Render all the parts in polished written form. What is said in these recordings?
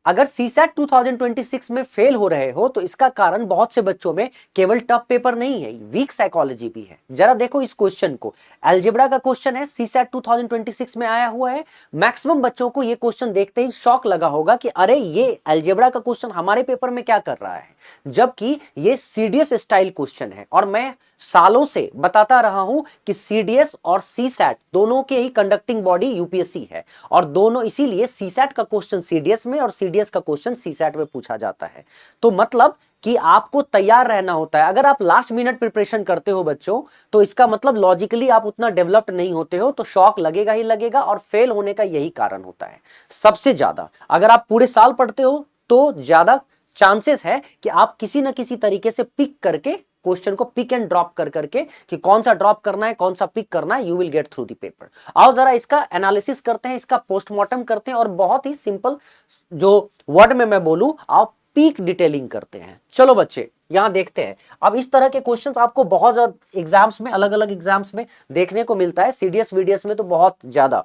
अगर सीसैट 2026 में फेल हो रहे हो तो इसका कारण बहुत से बच्चों में केवल टफ पेपर नहीं है, वीक साइकोलॉजी भी है। जरा देखो इस क्वेश्चन को, अलजेब्रा का क्वेश्चन है, सीसैट 2026 में आया हुआ है। मैक्सिमम बच्चों को यह क्वेश्चन देखते ही शॉक लगा होगा कि अरे ये अलजेब्रा का क्वेश्चन हमारे पेपर में क्या कर रहा है, जबकि ये सीडीएस स्टाइल क्वेश्चन है। और मैं सालों से बताता रहा हूं कि सीडीएस और सीसैट दोनों के ही कंडक्टिंग बॉडी यूपीएससी है, और दोनों इसीलिए सीसैट का क्वेश्चन सीडीएस में और सीडीएस का क्वेश्चन सीसैट में पूछा जाता है। तो मतलब कि आपको तैयार रहना होता है। अगर आप लास्ट मिनट प्रिपरेशन करते हो बच्चों, तो इसका मतलब लॉजिकली आप उतना डेवलप्ड नहीं होते हो, तो शॉक लगेगा ही लगेगा, और फेल होने का यही कारण होता है सबसे ज्यादा। अगर आप पूरे साल पढ़ते हो तो ज्यादा चांसेस है कि आप किसी ना किसी तरीके से पिक करके क्वेश्चन को पिक एंड ड्रॉप कर करके कि कौन सा ड्रॉप करना है कौन सा पिक करना है, you will get through the paper. आओ जरा इसका एनालिसिस करते हैं, इसका पोस्टमार्टम करते हैं, और बहुत ही सिंपल जो वर्ड में मैं बोलूं, आप पीक डिटेलिंग करते हैं। चलो बच्चे यहां देखते हैं। अब इस तरह के क्वेश्चंस आपको बहुत ज्यादा एग्जाम्स में, अलग अलग एग्जाम्स में देखने को मिलता है, सीडीएस वीडीएस में तो बहुत ज्यादा।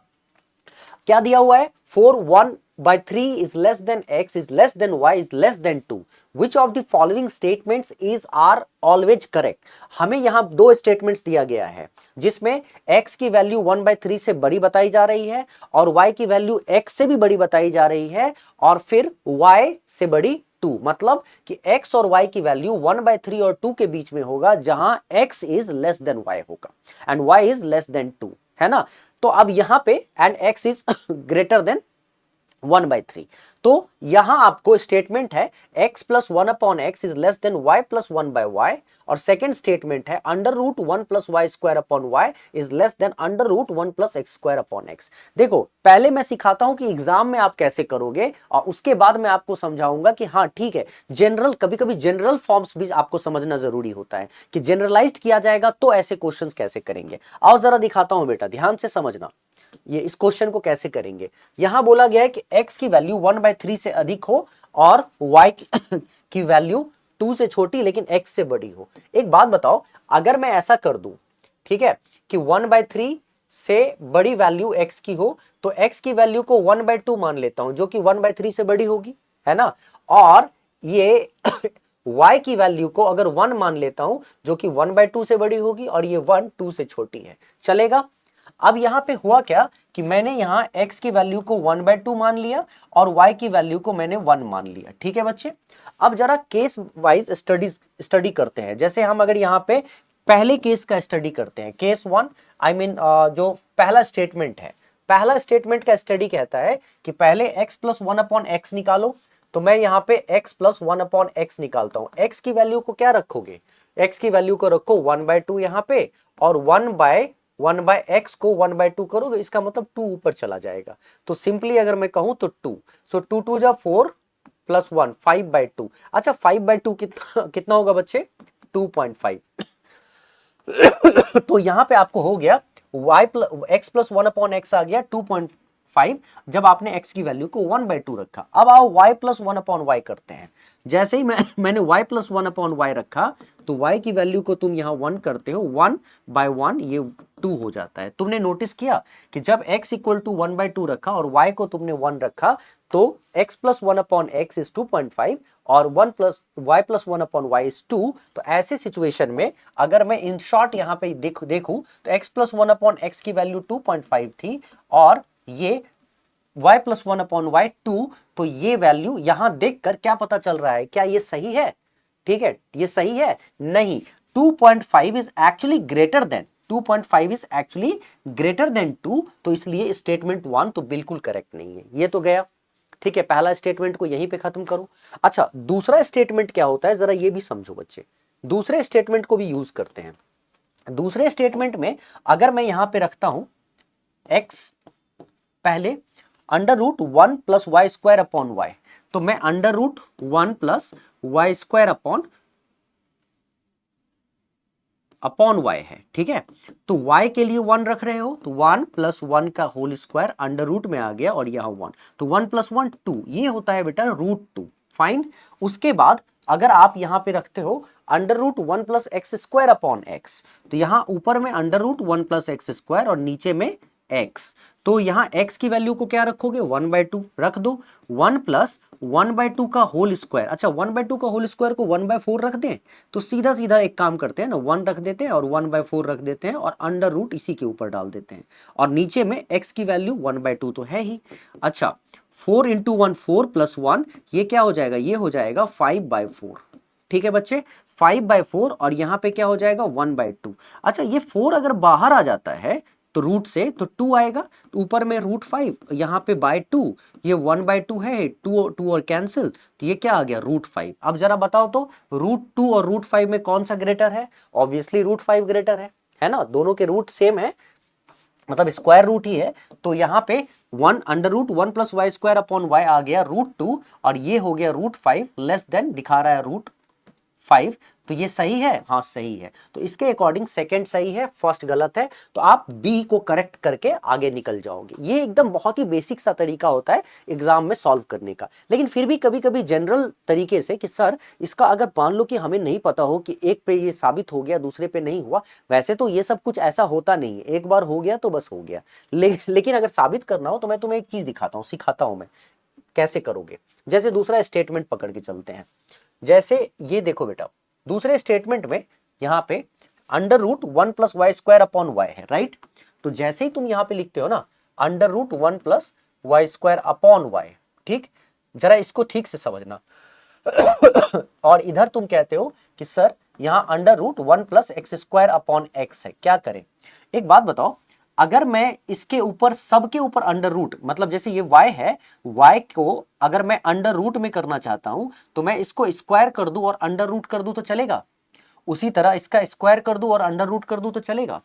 क्या दिया हुआ है, 4 1/3 is less than x is less than y is less than 2, which of the following statements is are always correct। हमें यहां दो स्टेटमेंट्स दिया गया है जिसमें x की वैल्यू 1/3 से बड़ी बताई जा रही है और y की वैल्यू x से भी बड़ी बताई जा रही है, और फिर y से बड़ी 2, मतलब कि x और y की वैल्यू 1/3 और 2 के बीच में होगा, जहां x is less than y होगा and y is less than 2, है ना। तो अब यहां पे and x is greater than 1/3, तो यहां आपको स्टेटमेंट है x plus 1/x is less than y plus 1/y, और सेकेंड स्टेटमेंट है √1 plus y square upon y is less than √1 plus x square upon x. देखो पहले मैं सिखाता हूं कि एग्जाम में आप कैसे करोगे, और उसके बाद मैं आपको समझाऊंगा कि हाँ ठीक है, जनरल कभी कभी जनरल फॉर्म्स भी आपको समझना जरूरी होता है कि जनरलाइज्ड किया जाएगा तो ऐसे क्वेश्चंस कैसे करेंगे। आओ जरा दिखाता हूं बेटा, ध्यान से समझना ये इस क्वेश्चन को कैसे करेंगे। यहां बोला गया है कि x की वैल्यू 1/3 से अधिक हो और y की वैल्यू 2 से छोटी लेकिन x से बड़ी हो। एक बात बताओ, अगर मैं ऐसा कर दूं, ठीक है, कि 1/3 से बड़ी वैल्यू x की हो, तो x की वैल्यू को 1/2 मान लेता हूं जो कि 1/3 से बड़ी होगी, है ना, और ये y की वैल्यू को अगर 1 मान लेता हूं जो कि 1/2 से बड़ी होगी, और ये 1 2 से छोटी है, चलेगा। अब यहां पे हुआ क्या कि मैंने यहां x की वैल्यू को 1/2 मान लिया और y की वैल्यू को मैंने 1 मान लिया, ठीक है बच्चे। अब जरा केस वाइज स्टडी करते हैं। जैसे हम अगर यहां पे पहले केस का स्टडी करते हैं, केस 1, आई मीन जो पहला स्टेटमेंट है, पहला स्टेटमेंट का स्टडी कहता है कि पहले x प्लस 1/x निकालो। तो मैं यहाँ पे x प्लस 1/x निकालता हूं। x की वैल्यू को क्या रखोगे, x की वैल्यू को रखो 1/2 यहाँ पे, और 1/x को 1/2 करोगे, इसका मतलब 2 ऊपर चला जाएगा। तो सिंपली अगर मैं कहूं तो 2, सो 2 2 जा 4 प्लस 1 5/2। अच्छा 5/2 कितना होगा बच्चे, 2.5। तो यहां पे आपको हो गया x प्लस 1/x आ गया 2.5, जब आपने x की वैल्यू को 1/2 रखा। अब आओ y प्लस 1/y करते हैं। जैसे ही मैंने y प्लस 1/y रखा, तो y की वैल्यू को तुम यहां 1 करते हो, 1/1 ये 2 हो जाता है। तुमने नोटिस किया कि जब x इक्वल टू 1/2 रखा और y को तुमने 1 रखा, तो x प्लस 1/x इज 2.5 और y प्लस 1/y इज 2। तो ऐसे सिचुएशन में अगर मैं इन शॉर्ट यहाँ पे देखूं तो x प्लस 1/x की वैल्यू 2.5 थी और ये y प्लस 1/y 2, तो ये वैल्यू यहां देखकर क्या पता चल रहा है, क्या ये सही है? ठीक है, ये सही है? नहीं, 2.5 is actually greater than 2.5 is actually greater than 2, तो इसलिए स्टेटमेंट 1 तो बिल्कुल करेक्ट नहीं है। ये तो गया, ठीक है, पहला स्टेटमेंट को यहीं पे खत्म करो। अच्छा दूसरा स्टेटमेंट क्या होता है, जरा ये भी समझो बच्चे, दूसरे स्टेटमेंट को भी यूज करते हैं। दूसरे स्टेटमेंट में अगर मैं यहां पे रखता हूं x पहले √1 plus y square upon y, तो मैं √1 plus y square upon y है, ठीक है। तो y के लिए 1 रख रहे हो, तो 1 प्लस 1 का होल स्क्वायर अंडर रूट में आ गया और यहां 1, तो 1 प्लस 1 2, ये होता है बेटा √2, फाइन। उसके बाद अगर आप यहां पे रखते हो √1 plus x square upon x, तो यहां ऊपर में √1 प्लस एक्स स्क्वायर और नीचे में एक्स। तो यहाँ x की वैल्यू को क्या रखोगे 1/2 रख दो, 1 प्लस 1/2 का होल स्क्वायर। अच्छा 1/2 का होल स्क्वायर को 1/4 रख दें, तो सीधा सीधा एक काम करते हैं ना, 1 रख देते हैं और 1/4 रख देते हैं और अंडर रूट इसी के ऊपर डाल देते हैं और नीचे में x की वैल्यू 1/2 तो है ही। अच्छा 4 इंटू 1 4 प्लस 1 ये क्या हो जाएगा, ये हो जाएगा 5/4। ठीक है बच्चे 5/4 और यहाँ पे क्या हो जाएगा 1/2। अच्छा ये 4 अगर बाहर आ जाता है तो रूट से तो 2 आएगा, तो ऊपर में √5 यहाँ पे /2, ये 1/2 है, 2 और कैंसिल, तो ये क्या आ गया √5। अब जरा बताओ तो √2 और √5 में कौन सा ग्रेटर है, ऑब्वियसली √5 ग्रेटर है ना, दोनों के रूट सेम है, मतलब स्क्वायर रूट ही है। तो यहाँ पे 1 √1 + y² आ गया √2 और ये हो गया √5 लेस देन दिखा रहा है √5। तो ये सही है, हाँ सही है। तो इसके अकॉर्डिंग सेकंड सही है, फर्स्ट गलत है। तो आप बी को करेक्ट करके आगे निकल जाओगे। ये एकदम बहुत ही बेसिक सा तरीका होता है एग्जाम में सॉल्व करने का। लेकिन फिर भी कभी कभी जनरल तरीके से कि सर इसका अगर मान लो कि हमें नहीं पता हो कि एक पे ये साबित हो गया दूसरे पे नहीं हुआ, वैसे तो ये सब कुछ ऐसा होता नहीं है, एक बार हो गया तो बस हो गया। लेकिन अगर साबित करना हो तो मैं तुम्हें एक चीज दिखाता हूँ, सिखाता हूँ मैं कैसे करोगे। जैसे दूसरा स्टेटमेंट पकड़ के चलते हैं। जैसे ये देखो बेटा, दूसरे स्टेटमेंट में यहाँ पे √1 + y² है, राइट। तो जैसे ही तुम यहाँ पे लिखते हो ना √1 + y², ठीक, जरा इसको ठीक से समझना। और इधर तुम कहते हो कि सर यहाँ √1 + x² है, क्या करें। एक बात बताओ, अगर मैं इसके ऊपर सबके ऊपर अंडर रूट, मतलब जैसे ये y है, y को अगर मैं अंडर रूट में करना चाहता हूं तो मैं इसको स्क्वायर कर दूं और अंडर रूट कर दूं तो चलेगा। उसी तरह इसका स्क्वायर कर दूं और अंडर रूट कर दूं तो चलेगा,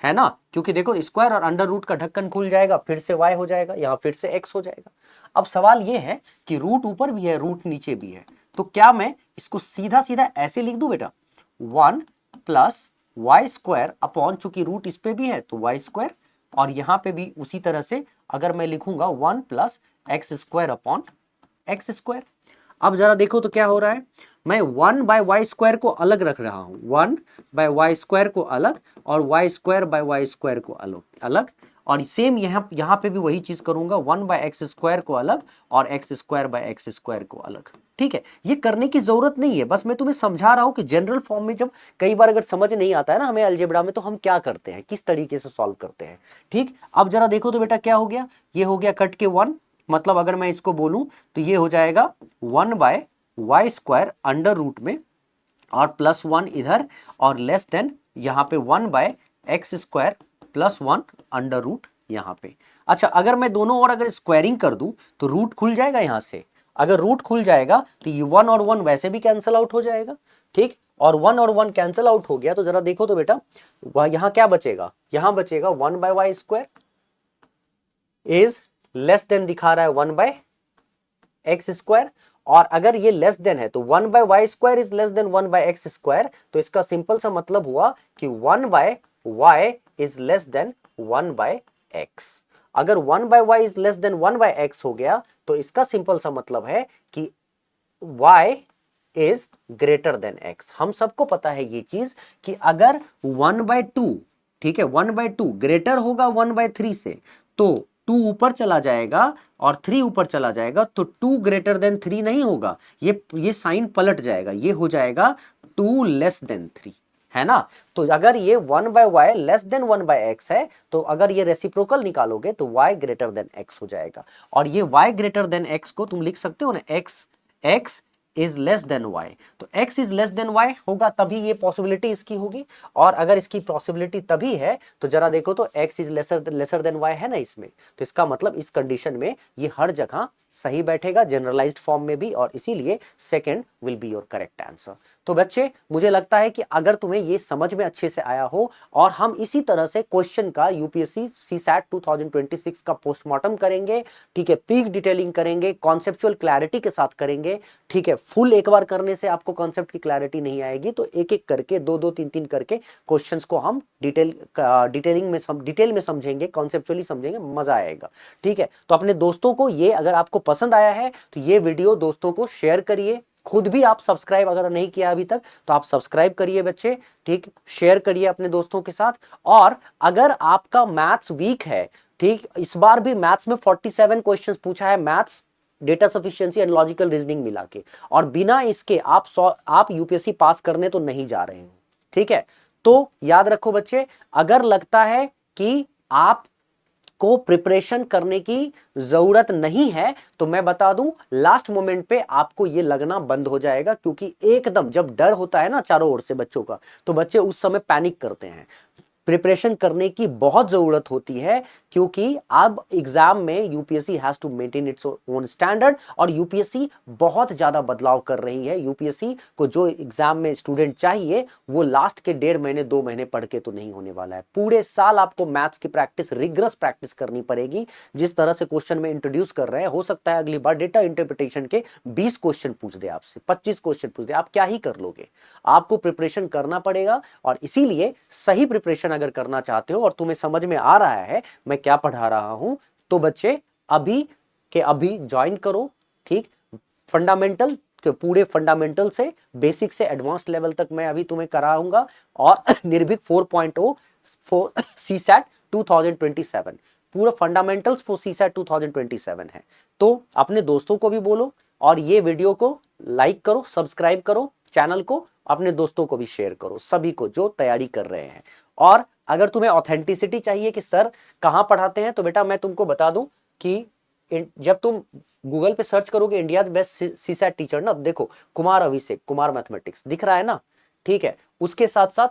है ना, क्योंकि देखो स्क्वायर और अंडर रूट का ढक्कन खुल जाएगा, फिर से y हो जाएगा, यहां फिर से x हो जाएगा। अब सवाल ये है कि रूट ऊपर भी है रूट नीचे भी है, तो क्या मैं इसको सीधा सीधा ऐसे लिख दूं बेटा 1 + y², चूंकि रूट इस पे भी है तो y², और यहां पे भी उसी तरह से अगर मैं लिखूंगा 1 + x²/x²। अब जरा देखो तो क्या हो रहा है, मैं 1/y² को अलग रख रहा हूं, 1/y² को अलग और y²/y² को अलग अलग, और सेम यहाँ पे भी वही चीज करूंगा, 1/x² को अलग और x²/x² को अलग। ठीक है, ये करने की जरूरत नहीं है, बस मैं तुम्हें समझा रहा हूं कि जनरल फॉर्म में जब कई बार अगर समझ नहीं आता है ना हमें अलजेब्रा में, तो हम क्या करते हैं, किस तरीके से सॉल्व करते हैं। ठीक, अब जरा देखो तो बेटा क्या हो गया, ये हो गया कट के 1, मतलब अगर मैं इसको बोलूं तो ये हो जाएगा 1/y² अंडर रूट में और +1 इधर और लेस देन यहाँ पे 1/x² +1 अंडर रूट यहाँ पे। अच्छा अगर मैं दोनों और अगर स्क्वायरिंग कर दूं तो रूट खुल जाएगा यहाँ से, अगर रूट खुल जाएगा तो ये 1 और 1 वैसे भी कैंसिल आउट हो जाएगा। ठीक, और 1 और 1 कैंसिल आउट हो गया तो जरा देखो तो बेटा यहाँ क्या बचेगा, यहाँ बचेगा 1/y² इज लेस देन दिखा रहा है 1/x², और अगर ये लेस देन है तो 1/y² is less then 1/x², तो इसका सिंपल सा मतलब हुआ कि 1/y is less then 1/x। अगर 1/y is less then 1/x हो गया तो इसका सिंपल सा मतलब है कि y is greater then x। हम सबको पता है ये चीज कि अगर 1/2, ठीक है 1/2 ग्रेटर होगा 1/3 से तो 2 ऊपर चला जाएगा और 3 ऊपर चला जाएगा, तो 2 ग्रेटर देन 3 नहीं होगा, ये साइन पलट जाएगा, ये हो जाएगा 2 लेस देन 3, है ना। तो अगर ये 1/y लेस देन 1/x है तो अगर ये रेसिप्रोकल निकालोगे तो y ग्रेटर देन x हो जाएगा, और ये y ग्रेटर देन x को तुम लिख सकते हो ना x is less than y, तो x is less than y होगा तभी ये पॉसिबिलिटी इसकी होगी, और अगर इसकी पॉसिबिलिटी तभी है तो जरा देखो तो x is lesser than y है ना इसमें, तो इसका मतलब इस कंडीशन में ये हर जगह सही बैठेगा जनरलाइज्ड फॉर्म में भी, और इसीलिए second will be your correct answer. तो बच्चे मुझे लगता है कि अगर तुम्हें ये समझ में अच्छे से आया हो, और हम इसी तरह से क्वेश्चन का यूपीएससी सीसैट 2026 का पोस्टमार्टम करेंगे, ठीक है, पीक डिटेलिंग करेंगे, कॉन्सेप्चुअल क्लैरिटी के साथ करेंगे, ठीक है। फुल एक बार करने से आपको कॉन्सेप्ट की क्लैरिटी नहीं आएगी, तो एक एक करके 2-2 3-3 करके क्वेश्चंस को हम डिटेल में समझेंगे, कॉन्सेप्चुअली समझेंगे, मजा आएगा। ठीक है, तो अपने दोस्तों को ये, अगर आपको पसंद आया है तो ये वीडियो दोस्तों को शेयर करिए, खुद भी आप सब्सक्राइब अगर नहीं किया अभी तक तो आप सब्सक्राइब करिए बच्चे, ठीक, शेयर करिए अपने दोस्तों के साथ। और अगर आपका मैथ्स वीक है, ठीक, इस बार भी मैथ्स में 47 क्वेश्चंस पूछा है, maths data sufficiency and logical reasoning मिला के, और बिना इसके आप यूपीएससी पास करने तो नहीं जा रहे हो, ठीक है। तो याद रखो बच्चे, अगर लगता है कि आप को प्रिपरेशन करने की जरूरत नहीं है तो मैं बता दूं, लास्ट मोमेंट पे आपको ये लगना बंद हो जाएगा, क्योंकि एकदम जब डर होता है ना चारों ओर से बच्चों का, तो बच्चे उस समय पैनिक करते हैं। प्रिपरेशन करने की बहुत जरूरत होती है, क्योंकि अब एग्जाम में UPSC has to maintain its own standard, और यूपीएससी बहुत ज्यादा बदलाव कर रही है। यूपीएससी को जो एग्जाम में स्टूडेंट चाहिए वो लास्ट के 1.5 महीने 2 महीने पढ़ के तो नहीं होने वाला है। पूरे साल आपको मैथ्स की प्रैक्टिस, रिग्रस प्रैक्टिस करनी पड़ेगी। जिस तरह से क्वेश्चन में इंट्रोड्यूस कर रहे हैं, हो सकता है अगली बार डेटा इंटरप्रिटेशन के 20 क्वेश्चन पूछ दे आपसे, 25 क्वेश्चन पूछ दे, आप क्या ही कर लोगे। आपको प्रिपरेशन करना पड़ेगा, और इसीलिए सही प्रिपरेशन अगर करना चाहते हो और तुम्हें समझ में आ रहा है मैं क्या पढ़ा रहा हूं, तो बच्चे अभी के अभी ज्वाइन करो, ठीक। फंडामेंटल के पूरे फंडामेंटल से बेसिक से एडवांस लेवल तक मैं अभी तुम्हें कराऊंगा, और निर्भीक 4.0 फॉर सीसैट 2027, पूरा फंडामेंटल्स फॉर सीसैट 2027 है। तो अपने दोस्तों को भी बोलो, और ये वीडियो को लाइक करो, सब्सक्राइब करो चैनल को, अपने दोस्तों को भी शेयर करो, सभी को जो तैयारी कर रहे हैं। और अगर तुम्हें ऑथेंटिसिटी चाहिए कि सर कहां पढ़ाते हैं, तो बेटा मैं तुमको बता दूं कि जब तुम गूगल पे सर्च करोगे इंडिया बेस्ट सीसैट टीचर ना, देखो कुमार अभिषेक, कुमार मैथमेटिक्स दिख रहा है ना, ठीक है। उसके साथ साथ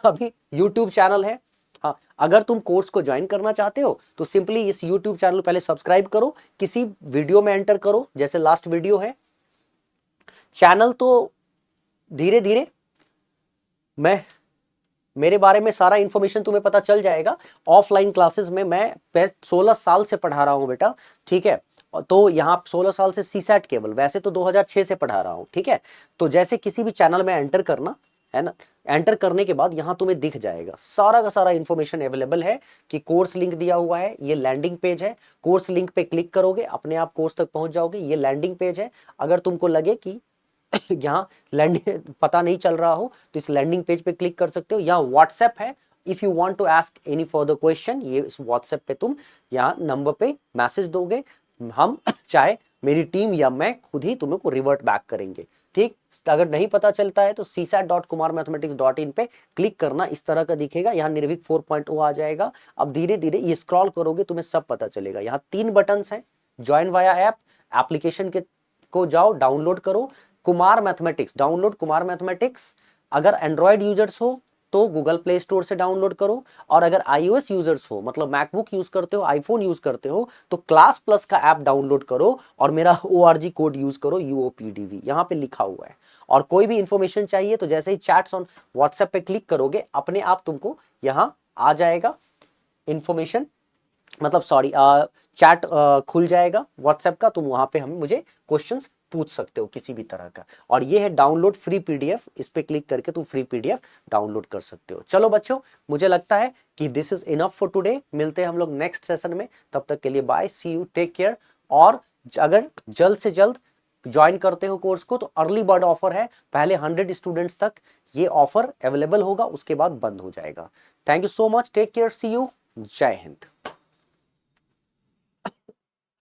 अभी यूट्यूब चैनल है। हाँ, अगर तुम कोर्स को ज्वाइन करना चाहते हो तो सिंपली इस यूट्यूब चैनल पहले सब्सक्राइब करो, किसी वीडियो में एंटर करो, जैसे लास्ट वीडियो है। चैनल तो धीरे धीरे मेरे बारे में सारा इंफॉर्मेशन तुम्हें पता चल जाएगा। ऑफलाइन क्लासेस में मैं 16 साल से पढ़ा रहा हूं बेटा, ठीक है। तो यहाँ 16 साल से सीसैट केवल, वैसे तो 2006 से पढ़ा रहा हूं, ठीक है। तो जैसे किसी भी चैनल में एंटर करना है ना, एंटर करने के बाद यहाँ तुम्हें दिख जाएगा सारा का सारा इंफॉर्मेशन अवेलेबल है, कि कोर्स लिंक दिया हुआ है, ये लैंडिंग पेज है। कोर्स लिंक पे क्लिक करोगे अपने आप कोर्स तक पहुंच जाओगे, ये लैंडिंग पेज है। अगर तुमको लगे कि यहाँ लैंडिंग पता नहीं चल रहा हो तो इस लैंडिंग पेज पे क्लिक कर सकते हो। यहाँ व्हाट्सएप है, if you want to ask any further question, ये इस व्हाट्सएप पे तुम यहाँ नंबर पे मैसेज दोगे, हम चाहे मेरी टीम या मैं खुद ही तुम्हें को रिवर्ट बैक करेंगे, ठीक। अगर नहीं पता चलता है तो csat.kumarmathematics.in पे क्लिक करना, इस तरह का दिखेगा, यहाँ निर्भीक 4.0 आ जाएगा। अब धीरे धीरे ये स्क्रॉल करोगे तुम्हें सब पता चलेगा। यहाँ 3 बटन्स हैं, ज्वाइन वाया ऐप, एप्लीकेशन के को जाओ डाउनलोड करो, Kumar mathematics, download Kumar mathematics. अगर एंड्रॉयड यूजर्स हो तो गूगल प्ले स्टोर से डाउनलोड करो, और अगर आईओएस यूजर्स हो, मतलब मैकबुक यूज करते हो, आईफोन यूज करते हो, तो क्लास प्लस का ऐप डाउनलोड करो और मेरा ORG कोड यूज करो, UOPDV यहाँ पे लिखा हुआ है। और कोई भी इंफॉर्मेशन चाहिए तो जैसे ही चैट्स ऑन व्हाट्सएप पे क्लिक करोगे अपने आप तुमको यहाँ आ जाएगा इंफॉर्मेशन, मतलब सॉरी चैट खुल जाएगा व्हाट्सएप का, तुम वहां पे हमें मुझे क्वेश्चंस पूछ सकते हो किसी भी तरह का। और ये है डाउनलोड फ्री पीडीएफ, इस पे क्लिक करके तुम फ्री पीडीएफ डाउनलोड कर सकते हो। चलो बच्चों, मुझे लगता है कि this is enough for today. मिलते हैं हम लोग नेक्स्ट सेशन में, तब तक के लिए bye, see you, take care. और अगर जल्द से जल्द ज्वाइन करते हो कोर्स को तो अर्ली बर्ड ऑफर है, पहले 100 स्टूडेंट्स तक ये ऑफर अवेलेबल होगा, उसके बाद बंद हो जाएगा। Thank you so much, take care, see you, जय हिंद।